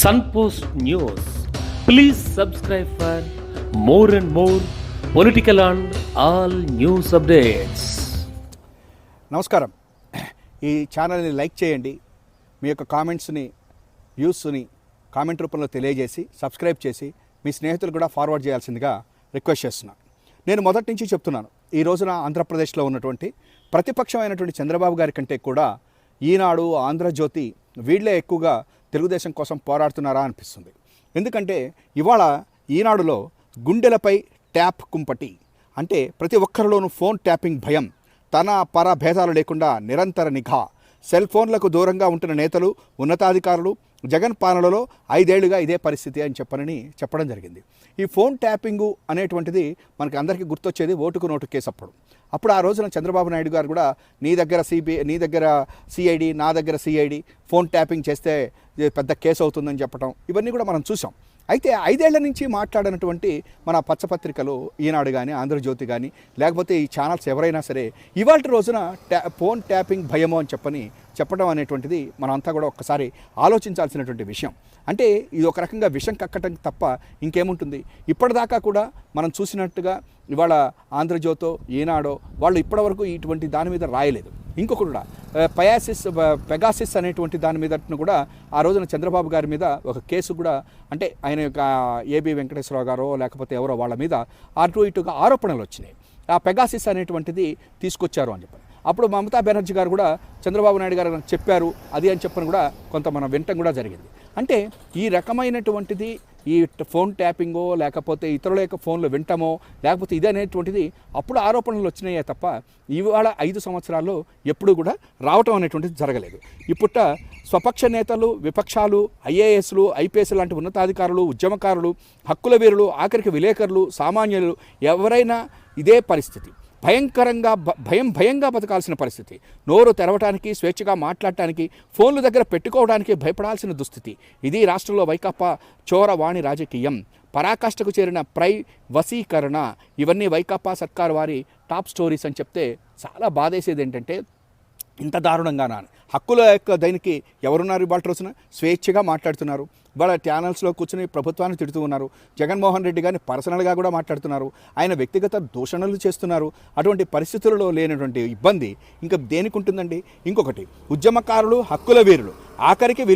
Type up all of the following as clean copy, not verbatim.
Sunpost News. Please subscribe for more and more political and all news updates. నమస్కారం. ఈ ఛానల్ని like చేయండి. మీ యొక్క కామెంట్స్ని వ్యూస్ని కామెంట్ రూపంలో తెలియజేసి సబ్స్క్రైబ్ చేసి మీ స్నేహితులు కూడా ఫార్వర్డ్ చేయాల్సిందిగా రిక్వెస్ట్ చేస్తున్నాను. నేను మొదటి నుంచి చెప్తున్నాను, ఈ రోజున ఆంధ్రప్రదేశ్లో ఉన్నటువంటి ప్రతిపక్షమైనటువంటి చంద్రబాబు గారి కంటే కూడా ఈనాడు, ఆంధ్రజ్యోతి వీళ్ళే ఎక్కువగా తెలుగుదేశం కోసం పోరాడుతున్నారా అనిపిస్తుంది. ఎందుకంటే ఇవాళ ఈనాడులో గుండెలపై ట్యాప్ కుంపటి, అంటే ప్రతి ఒక్కరిలోనూ ఫోన్ ట్యాపింగ్ భయం, తన పర భేదాలు లేకుండా నిరంతర నిఘా, సెల్ ఫోన్లకు దూరంగా ఉంటున్న నేతలు, ఉన్నతాధికారులు, జగన్ పాలనలో 5 ఏళ్లుగా ఇదే పరిస్థితి అని చెప్పడం జరిగింది. ఈ ఫోన్ ట్యాపింగు అనేటువంటిది మనకి అందరికీ గుర్తొచ్చేది ఓటుకు నోటు కేసు. అప్పుడు ఆ రోజున చంద్రబాబు నాయుడు గారు కూడా నీ దగ్గర సిఐడి, నా దగ్గర సిఐడి, ఫోన్ ట్యాపింగ్ చేస్తే పెద్ద కేసు అవుతుందని చెప్పడం, ఇవన్నీ కూడా మనం చూసాం. అయితే 5 ఏళ్ల నుంచి మాట్లాడినటువంటి మన పచ్చపత్రికలు, ఈనాడు కానీ, ఆంధ్రజ్యోతి కానీ, లేకపోతే ఈ ఛానల్స్ ఎవరైనా సరే ఇవాళ రోజున ఫోన్ ట్యాపింగ్ భయమో అని చెప్పడం అనేటువంటిది మనమంతా కూడా ఒక్కసారి ఆలోచించాల్సినటువంటి విషయం. అంటే ఇది ఒక రకంగా విషం కక్కటం తప్ప ఇంకేముంటుంది. ఇప్పటిదాకా కూడా మనం చూసినట్టుగా ఇవాళ ఆంధ్రజ్యోతో, ఈనాడో వాళ్ళు ఇప్పటివరకు ఇటువంటి దాని మీద రాయలేదు. ఇంకొకటి కూడా పెగాసిస్ అనేటువంటి దాని మీద కూడా ఆ రోజున చంద్రబాబు గారి మీద ఒక కేసు కూడా, అంటే ఆయన యొక్క ఏబి వెంకటేశ్వరరావు గారో లేకపోతే ఎవరో వాళ్ళ మీద అటు ఇటుగా ఆరోపణలు వచ్చినాయి. ఆ పెగాసిస్ అనేటువంటిది తీసుకొచ్చారు అని చెప్పి అప్పుడు మమతా బెనర్జీ గారు కూడా చంద్రబాబు నాయుడు గారు చెప్పారు అది అని చెప్పని కూడా కొంత మనం వినటం కూడా జరిగింది. అంటే ఈ రకమైనటువంటిది ఈ ఫోన్ ట్యాపింగో లేకపోతే ఇతరుల యొక్క ఫోన్లు వింటమో లేకపోతే ఇది అనేటువంటిది అప్పుడు ఆరోపణలు వచ్చినాయే తప్ప ఇవాళ 5 సంవత్సరాల్లో ఎప్పుడు కూడా రావటం అనేటువంటిది జరగలేదు. ఇప్పుట స్వపక్ష నేతలు, విపక్షాలు, ఐఏఎస్లు, ఐపీఎస్ లాంటి ఉన్నతాధికారులు, ఉద్యమకారులు, హక్కుల వీరులు, ఆఖరికి విలేకరులు, సామాన్యులు ఎవరైనా ఇదే పరిస్థితి. భయంగా బతకాల్సిన పరిస్థితి. నోరు తెరవటానికి, స్వేచ్ఛగా మాట్లాడటానికి, ఫోన్లు దగ్గర పెట్టుకోవడానికి భయపడాల్సిన దుస్థితి. ఇది రాష్ట్రంలో వైకాపా చోరవాణి రాజకీయం. పరాకాష్ఠకు చేరిన వశీకరణ, ఇవన్నీ వైకాపా సర్కారు వారి టాప్ స్టోరీస్ అని చెప్తే చాలా బాధేసేది ఏంటంటే ఇంత దారుణంగా హక్కుల యొక్క దానికి ఎవరున్నారు ఇవాళ రోజున స్వేచ్ఛగా మాట్లాడుతున్నారు. ఇవాళ ఛానల్స్లో కూర్చొని ప్రభుత్వాన్ని తిడుతూ ఉన్నారు. జగన్మోహన్ రెడ్డి గారిని పర్సనల్గా కూడా మాట్లాడుతున్నారు. ఆయన వ్యక్తిగత దూషణలు చేస్తున్నారు. అటువంటి పరిస్థితులలో లేనటువంటి ఇబ్బంది ఇంకా దేనికి ఉంటుందండి. ఇంకొకటి, ఉద్యమకారులు, హక్కుల వీరులు, ఆఖరికి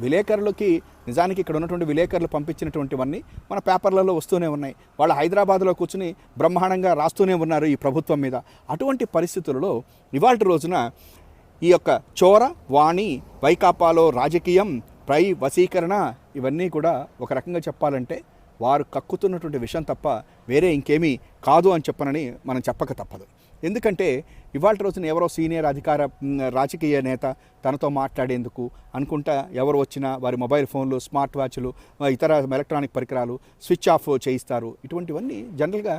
విలేకరులకి నిజానికి ఇక్కడ ఉన్నటువంటి విలేకరులు పంపించినటువంటివన్నీ మన పేపర్లలో వస్తూనే ఉన్నాయి. వాళ్ళు హైదరాబాద్లో కూర్చుని బ్రహ్మాండంగా రాస్తూనే ఉన్నారు ఈ ప్రభుత్వం మీద. అటువంటి పరిస్థితులలో ఇవాళ రోజున ఈ యొక్క చోర వాణి, వైకాపాలో రాజకీయం, వశీకరణ, ఇవన్నీ కూడా ఒక రకంగా చెప్పాలంటే వారు కక్కుతున్నటువంటి విషయం తప్ప వేరే ఇంకేమీ కాదు అని చెప్పనని మనం చెప్పక తప్పదు. ఎందుకంటే ఇవాళ రోజున ఎవరో సీనియర్ రాజకీయ నేత తనతో మాట్లాడేందుకు అనుకుంటా ఎవరు వచ్చినా వారి మొబైల్ ఫోన్లు, స్మార్ట్ వాచ్లు, ఇతర ఎలక్ట్రానిక్ పరికరాలు స్విచ్ ఆఫ్ చేయిస్తారు. ఇటువంటివన్నీ జనరల్గా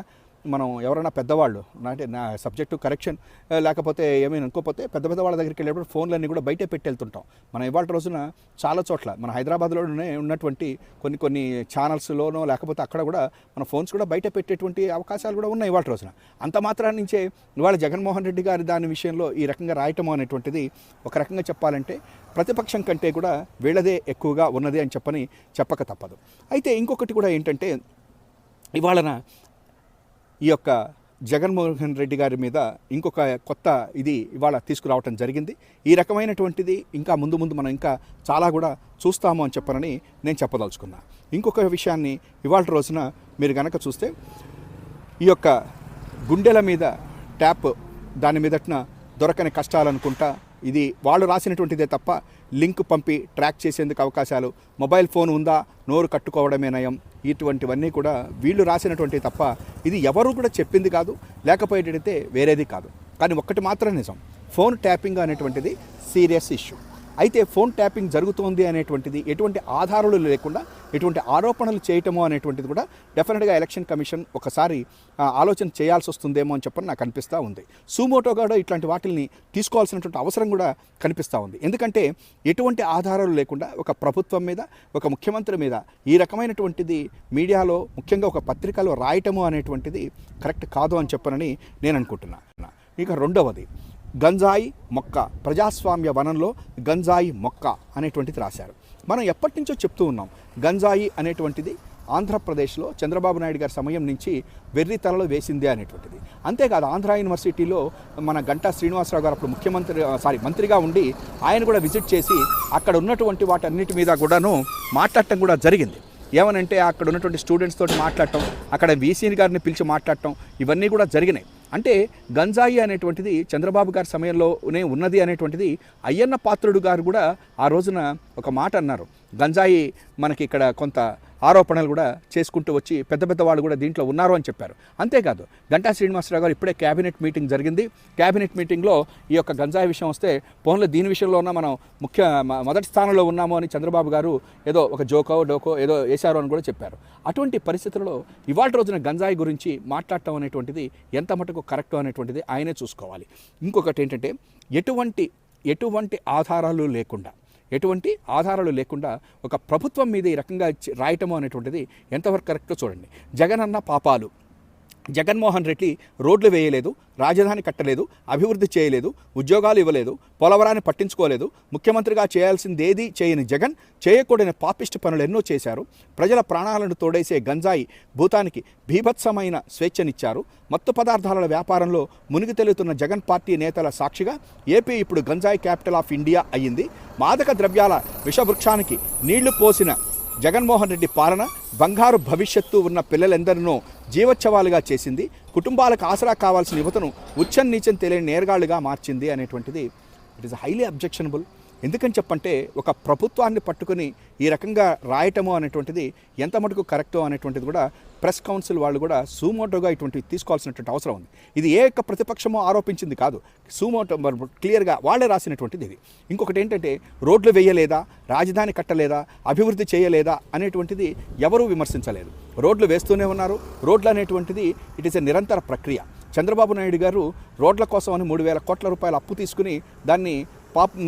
మనం ఎవరైనా పెద్దవాళ్ళు, అంటే నా సబ్జెక్టు కరెక్షన్ లేకపోతే ఏమైనా అనుకోకపోతే పెద్ద వాళ్ళ దగ్గరికి వెళ్ళేప్పుడు ఫోన్లన్నీ కూడా బయటే పెట్టి వెళ్తుంటాం. మనం ఇవాళ రోజున చాలా చోట్ల మన హైదరాబాద్లోనే ఉన్నటువంటి కొన్ని ఛానల్స్లోనో లేకపోతే అక్కడ కూడా మన ఫోన్స్ కూడా బయట పెట్టేటువంటి అవకాశాలు కూడా ఉన్నాయి ఇవాళ రోజున. అంత మాత్రాన్ని నుంచే ఇవాళ జగన్మోహన్ రెడ్డి గారి దాని విషయంలో ఈ రకంగా రాయటం అనేటువంటిది ఒక రకంగా చెప్పాలంటే ప్రతిపక్షం కంటే కూడా వీళ్ళదే ఎక్కువగా ఉన్నది అని చెప్పక తప్పదు. అయితే ఇంకొకటి కూడా ఏంటంటే ఇవాళన ఈ యొక్క జగన్మోహన్ రెడ్డి గారి మీద ఇంకొక కొత్త ఇది ఇవాళ తీసుకురావటం జరిగింది. ఈ రకమైనటువంటిది ఇంకా ముందు మనం ఇంకా చాలా కూడా చూస్తాము అని చెప్పనని నేను చెప్పదలుచుకున్నా. ఇంకొక విషయాన్ని ఇవాళ రోజున మీరు గనక చూస్తే ఈ యొక్క గుండెల మీద ట్యాప్, దాని మీదట్న దొరకని కష్టాలనుకుంటా, ఇది వాళ్ళు రాసినటువంటిదే తప్ప లింక్ పంపి ట్రాక్ చేసేందుకు అవకాశాలు, మొబైల్ ఫోన్ ఉందా నోరు కట్టుకోవడమే నయం, ఇటువంటివన్నీ కూడా వీళ్ళు రాసినటువంటి తప్ప ఇది ఎవరు కూడా చెప్పింది కాదు, లేకపోయేటైతే వేరేది కాదు. కానీ ఒక్కటి మాత్రం నిజం, ఫోన్ ట్యాపింగ్ అనేటువంటిది సీరియస్ ఇష్యూ. అయితే ఫోన్ ట్యాపింగ్ జరుగుతోంది అనేటువంటిది ఎటువంటి ఆధారాలు లేకుండా ఎటువంటి ఆరోపణలు చేయటమో అనేటువంటిది కూడా డెఫినెట్గా ఎలక్షన్ కమిషన్ ఒకసారి ఆలోచన చేయాల్సి వస్తుందేమో అని చెప్పని నాకు అనిపిస్తూ ఉంది. సుమోటో కూడా ఇట్లాంటి వాటిని తీసుకోవాల్సినటువంటి అవసరం కూడా కనిపిస్తూ ఉంది. ఎందుకంటే ఎటువంటి ఆధారాలు లేకుండా ఒక ప్రభుత్వం మీద, ఒక ముఖ్యమంత్రి మీద ఈ రకమైనటువంటిది మీడియాలో, ముఖ్యంగా ఒక పత్రికలో రాయటము అనేటువంటిది కరెక్ట్ కాదు అని చెప్పనని నేను అనుకుంటున్నాను. ఇక రెండవది, గంజాయి మొక్క, ప్రజాస్వామ్య వనంలో గంజాయి మొక్క అనేటువంటిది రాశారు. మనం ఎప్పటి నుంచో చెప్తూ ఉన్నాం, గంజాయి అనేటువంటిది ఆంధ్రప్రదేశ్లో చంద్రబాబు నాయుడు గారి సమయం నుంచి వెర్రి తలలో వేసిందే అనేటువంటిది. అంతేకాదు ఆంధ్ర యూనివర్సిటీలో మన గంటా శ్రీనివాసరావు గారు అప్పుడు మంత్రిగా ఉండి ఆయన కూడా విజిట్ చేసి అక్కడ ఉన్నటువంటి వాటన్నిటి మీద కూడాను మాట్లాడటం కూడా జరిగింది. ఏమనంటే అక్కడ ఉన్నటువంటి స్టూడెంట్స్ తోటి మాట్లాడటం, అక్కడ వీసీ గారిని పిలిచి మాట్లాడటం, ఇవన్నీ కూడా జరిగినాయి. అంటే గంజాయి అనేటువంటిది చంద్రబాబు గారి సమయంలోనే ఉన్నది అనేటువంటిది అయ్యన్న పాత్రుడు గారు కూడా ఆ రోజున ఒక మాట అన్నారు. గంజాయి మనకి ఇక్కడ కొంత ఆరోపణలు కూడా చేసుకుంటూ వచ్చి పెద్ద వాళ్ళు కూడా దీంట్లో ఉన్నారు అని చెప్పారు. అంతేకాదు గంటా శ్రీనివాసరావు గారు ఇప్పుడే క్యాబినెట్ మీటింగ్ జరిగింది. క్యాబినెట్ మీటింగ్లో ఈ యొక్క గంజాయి విషయం వస్తే పోన్లో దీని విషయంలో ఉన్న మనం మొదటి స్థానంలో ఉన్నాము అని చంద్రబాబు గారు ఏదో ఒక డోకో ఏదో వేశారు అని కూడా చెప్పారు. అటువంటి పరిస్థితుల్లో ఇవాళ రోజున గంజాయి గురించి మాట్లాడటం అనేటువంటిది ఎంత మటుకు కరెక్ట్ అనేటువంటిది ఆయనే చూసుకోవాలి. ఇంకొకటి ఏంటంటే ఎటువంటి ఆధారాలు లేకుండా ఒక ప్రభుత్వం మీద ఈ రకంగా రాయటము అనేటువంటిది ఎంతవరకు కరెక్టో చూడండి. జగనన్న పాపాలు, జగన్మోహన్ రెడ్డి రోడ్లు వేయలేదు, రాజధాని కట్టలేదు, అభివృద్ధి చేయలేదు, ఉద్యోగాలు ఇవ్వలేదు, పోలవరాన్ని పట్టించుకోలేదు, ముఖ్యమంత్రిగా చేయాల్సిందేది చేయని జగన్ చేయకూడని పాపిష్టి పనులు ఎన్నో చేశారు. ప్రజల ప్రాణాలను తోడేసే గంజాయి భూతానికి బీభత్సమైన స్వేచ్ఛనిచ్చారు. మత్తు పదార్థాల వ్యాపారంలో మునిగి తేలుతున్న జగన్ పార్టీ నేతల సాక్షిగా ఏపీ ఇప్పుడు గంజాయి క్యాపిటల్ ఆఫ్ ఇండియా అయ్యింది. మాదక ద్రవ్యాల విషవృక్షానికి నీళ్లు పోసిన జగన్మోహన్ రెడ్డి పాలన బంగారు భవిష్యత్తు ఉన్న పిల్లలందరినూ జీవోత్సవాలుగా చేసింది. కుటుంబాలకు ఆసరా కావాల్సిన యువతను ఉచ్చం నీచం తెలియని నేరగాళ్లుగా మార్చింది అనేటువంటిది ఇట్ ఈస్ హైలీ అబ్జెక్షనబుల్. ఎందుకని చెప్పంటే ఒక ప్రభుత్వాన్ని పట్టుకుని ఈ రకంగా రాయటము అనేటువంటిది ఎంత మటుకు కరెక్టో అనేటువంటిది కూడా ప్రెస్ కౌన్సిల్ వాళ్ళు కూడా సూమోటోగా ఇటువంటివి తీసుకోవాల్సినటువంటి అవసరం ఉంది. ఇది ఏ యొక్క ప్రతిపక్షమో ఆరోపించింది కాదు, సూమోటో క్లియర్గా వాళ్ళే రాసినటువంటిది ఇది. ఇంకొకటి ఏంటంటే రోడ్లు వేయలేదా, రాజధాని కట్టలేదా, అభివృద్ధి చేయలేదా అనేటువంటిది ఎవరూ విమర్శించలేదు. రోడ్లు వేస్తూనే ఉన్నారు. రోడ్లు అనేటువంటిది ఇట్ ఈస్ ఎ నిరంతర ప్రక్రియ. చంద్రబాబు నాయుడు గారు రోడ్ల కోసం అని 3,000 కోట్ల రూపాయలు అప్పు తీసుకుని దాన్ని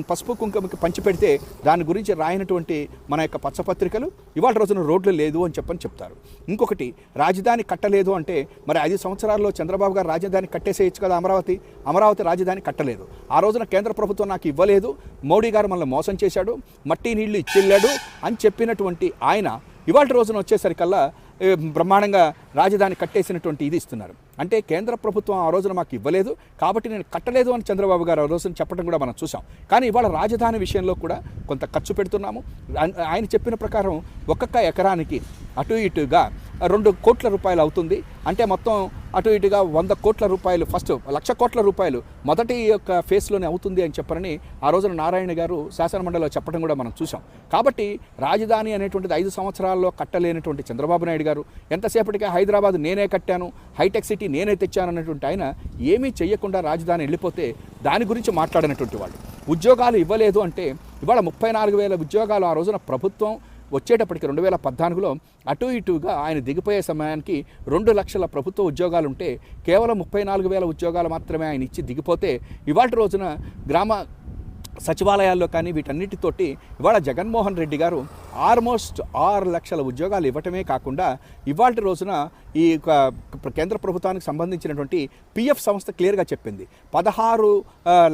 పసుపు కుంకుమకి పంచిపెడితే దాని గురించి రాయినటువంటి మన యొక్క పచ్చపత్రికలు ఇవాళ రోజున రోడ్లు లేదు అని చెప్తారు. ఇంకొకటి రాజధాని కట్టలేదు అంటే మరి 5 సంవత్సరాల్లో చంద్రబాబు గారు రాజధాని కట్టేసేయచ్చు కదా. అమరావతి రాజధాని కట్టలేదు. ఆ రోజున కేంద్ర ప్రభుత్వం నాకు ఇవ్వలేదు, మోడీ గారు మనల్ని మోసం చేశాడు, మట్టి నీళ్లు ఇచ్చిల్లాడు అని చెప్పినటువంటి ఆయన ఇవాళ రోజున వచ్చేసరికల్లా బ్రహ్మాండంగా రాజధాని కట్టేసినటువంటి ఇది ఇస్తున్నారు. అంటే కేంద్ర ప్రభుత్వం ఆ రోజున మాకు ఇవ్వలేదు కాబట్టి నేను కట్టలేదు అని చంద్రబాబు గారు ఆ రోజున చెప్పడం కూడా మనం చూసాం. కానీ ఇవాళ రాజధాని విషయంలో కూడా కొంత ఖర్చు పెడుతున్నాము. ఆయన చెప్పిన ప్రకారం ఒక్కొక్క ఎకరానికి అటు ఇటుగా 2 కోట్ల రూపాయలు అవుతుంది. అంటే మొత్తం అటు ఇటుగా 100 కోట్ల రూపాయలు, ఫస్ట్ 1,00,000 కోట్ల రూపాయలు మొదటి యొక్క ఫేస్లోనే అవుతుంది అని చెప్పరని ఆ రోజున నారాయణ గారు శాసనమండలిలో చెప్పడం కూడా మనం చూసాం. కాబట్టి రాజధాని అనేటువంటిది 5 సంవత్సరాల్లో కట్టలేనటువంటి చంద్రబాబు నాయుడు గారు ఎంతసేపటిగా హైదరాబాద్ నేనే కట్టాను, హైటెక్ సిటీ నేనే తెచ్చాను అన్నటువంటి ఆయన ఏమీ చెయ్యకుండా రాజధాని వెళ్ళిపోతే దాని గురించి మాట్లాడినటువంటి వాళ్ళు. ఉద్యోగాలు ఇవ్వలేదు అంటే ఇవాళ 34,000 ఉద్యోగాలు ఆ రోజున ప్రభుత్వం వచ్చేటప్పటికి 2014లో అటు ఇటుగా ఆయన దిగిపోయే సమయానికి 2 లక్షల ప్రభుత్వ ఉద్యోగాలు ఉంటే కేవలం 34,000 ఉద్యోగాలు మాత్రమే ఆయన ఇచ్చి దిగిపోతే ఇవాళ రోజున గ్రామ సచివాలయాల్లో కానీ వీటన్నిటితోటి ఇవాళ జగన్మోహన్ రెడ్డి గారు ఆల్మోస్ట్ 6 లక్షల ఉద్యోగాలు ఇవ్వటమే కాకుండా ఇవాళ రోజున ఈ కేంద్ర ప్రభుత్వానికి సంబంధించినటువంటి పిఎఫ్ సంస్థ క్లియర్గా చెప్పింది 16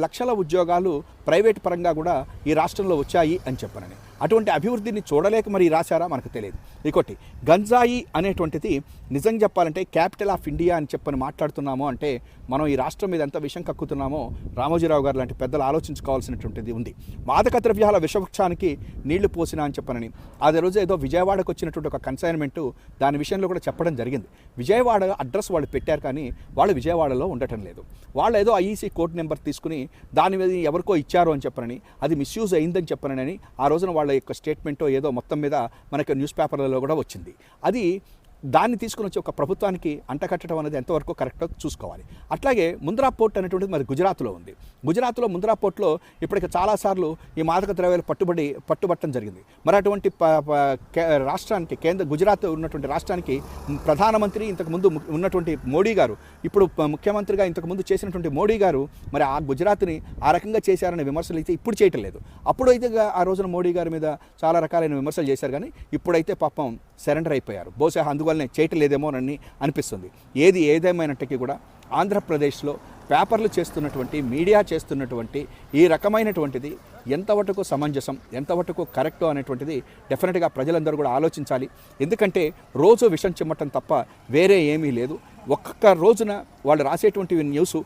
లక్షల ఉద్యోగాలు ప్రైవేట్ పరంగా కూడా ఈ రాష్ట్రంలో వచ్చాయి అని చెప్పనని. అటువంటి అభివృద్ధిని చూడలేక మరి రాశారా మనకు తెలియదు. ఇంకోటి గంజాయి అనేటువంటిది నిజం చెప్పాలంటే క్యాపిటల్ ఆఫ్ ఇండియా అని చెప్పని మాట్లాడుతున్నాము అంటే మనం ఈ రాష్ట్రం మీద ఎంత విషం కక్కుతున్నామో రామోజీరావు గారు లాంటి పెద్దలు ఆలోచించుకోవాల్సినటువంటిది ఉంది. మాదక ద్రవ్యాల విషవృక్షానికి నీళ్లు పోసినా అని చెప్పనని అదే రోజు ఏదో విజయవాడకు వచ్చినటువంటి ఒక కన్సైన్మెంటు దాని విషయంలో కూడా చెప్పడం జరిగింది. విజయవాడ అడ్రస్ వాళ్ళు పెట్టారు కానీ వాళ్ళు విజయవాడలో ఉండటం లేదు. వాళ్ళు ఏదో ఐఈసీ కోడ్ నెంబర్ తీసుకుని దాని మీద ఎవరికో ఇచ్చారు అని చెప్పనని అది మిస్యూజ్ అయిందని చెప్పనని ఆ రోజున వాళ్ళ యొక్క స్టేట్మెంటో ఏదో మొత్తం మీద మనకి న్యూస్ పేపర్లలో కూడా వచ్చింది. అది దాన్ని తీసుకుని వచ్చి ఒక ప్రభుత్వానికి అంటకట్టడం అనేది ఎంతవరకు కరెక్టో చూసుకోవాలి. అట్లాగే ముంద్రా పోర్ట్ అనేటువంటిది మరి గుజరాత్లో ఉంది. గుజరాత్లో ముంద్రా పోర్ట్లో ఇప్పటికి చాలాసార్లు ఈ మాదక ద్రవ్యాలు పట్టుబట్టడం జరిగింది. మరి అటువంటి రాష్ట్రానికి గుజరాత్ ఉన్నటువంటి రాష్ట్రానికి ప్రధానమంత్రి ఇంతకుముందు ఉన్నటువంటి మోడీ గారు, ఇప్పుడు ముఖ్యమంత్రిగా ఇంతకుముందు చేసినటువంటి మోడీ గారు మరి ఆ గుజరాత్ని ఆ రకంగా చేశారనే విమర్శలు అయితే ఇప్పుడు చేయటం లేదు. అప్పుడు అయితే ఆ రోజున మోడీ గారి మీద చాలా రకాలైన విమర్శలు చేశారు కానీ ఇప్పుడైతే పాపం సరెండర్ అయిపోయారు. బహుశా అందువల్లనే చేయటం లేదేమోనని అనిపిస్తుంది. ఏదేమైనప్పటికీ కూడా ఆంధ్రప్రదేశ్లో పేపర్లు చేస్తున్నటువంటి మీడియా చేస్తున్నటువంటి ఈ రకమైనటువంటిది ఎంతవరకు సమంజసం, ఎంతవరకు కరెక్టో అనేటువంటిది డెఫినెట్గా ప్రజలందరూ కూడా ఆలోచించాలి. ఎందుకంటే రోజు విషం చిమ్మటం తప్ప వేరే ఏమీ లేదు. ఒక్క రోజున వాళ్ళు రాసేటువంటి న్యూస్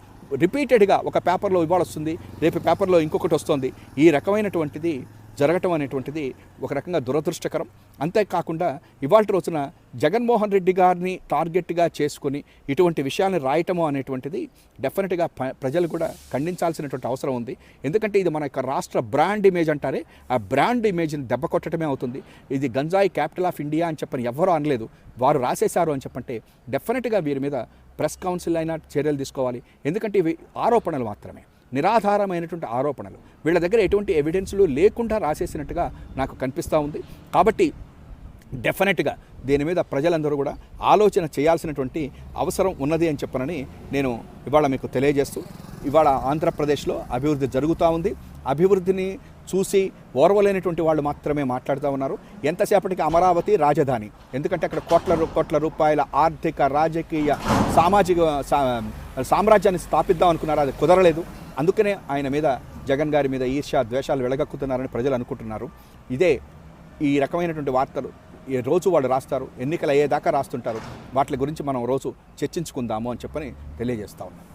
రిపీటెడ్గా ఒక పేపర్లో ఇవాళ వస్తుంది, రేపు పేపర్లో ఇంకొకటి వస్తుంది. ఈ రకమైనటువంటిది జరగటం అనేటువంటిది ఒక రకంగా దురదృష్టకరం. అంతేకాకుండా ఇవాళ రోజున జగన్మోహన్ రెడ్డి గారిని టార్గెట్గా చేసుకుని ఇటువంటి విషయాన్ని రాయటము అనేటువంటిది డెఫినెట్గా ప్రజలు కూడా ఖండించాల్సినటువంటి అవసరం ఉంది. ఎందుకంటే ఇది మన యొక్క రాష్ట్ర బ్రాండ్ ఇమేజ్ అంటారే, ఆ బ్రాండ్ ఇమేజ్ని దెబ్బ కొట్టడమే అవుతుంది. ఇది గంజాయి క్యాపిటల్ ఆఫ్ ఇండియా అని చెప్పని ఎవ్వరూ అనలేదు, వారు రాసేశారు అని చెప్పంటే డెఫినెట్గా వీరి మీద ప్రెస్ కౌన్సిల్ అయినా చర్యలు తీసుకోవాలి. ఎందుకంటే ఇవి ఆరోపణలు మాత్రమే, నిరాధారమైనటువంటి ఆరోపణలు. వీళ్ళ దగ్గర ఎటువంటి ఎవిడెన్స్లు లేకుండా రాసేసినట్టుగా నాకు కనిపిస్తూ ఉంది. కాబట్టి డెఫినెట్గా దీని మీద ప్రజలందరూ కూడా ఆలోచన చేయాల్సినటువంటి అవసరం ఉన్నది అని చెప్పనని నేను ఇవాళ మీకు తెలియజేస్తూ, ఇవాళ ఆంధ్రప్రదేశ్లో అభివృద్ధి జరుగుతూ ఉంది. అభివృద్ధిని చూసి ఓర్వలేనటువంటి వాళ్ళు మాత్రమే మాట్లాడుతూ ఉన్నారు. ఎంతసేపటికి అమరావతి రాజధాని, ఎందుకంటే అక్కడ కోట్ల రూపాయల ఆర్థిక, రాజకీయ, సామాజిక సామ్రాజ్యాన్ని స్థాపిద్దాం అనుకున్నారు, అది కుదరలేదు. అందుకనే ఆయన మీద, జగన్ గారి మీద ఈర్ష్య, ద్వేషాలు వెలగక్కుతున్నారని ప్రజలు అనుకుంటున్నారు. ఇదే ఈ రకమైనటువంటి వార్తలు ఈ రోజు వాళ్ళు రాస్తారు, ఎన్నికలు అయ్యేదాకా రాస్తుంటారు. వాటి గురించి మనం రోజు చర్చించుకుందాము అని చెప్పని తెలియజేస్తా ఉన్నాను.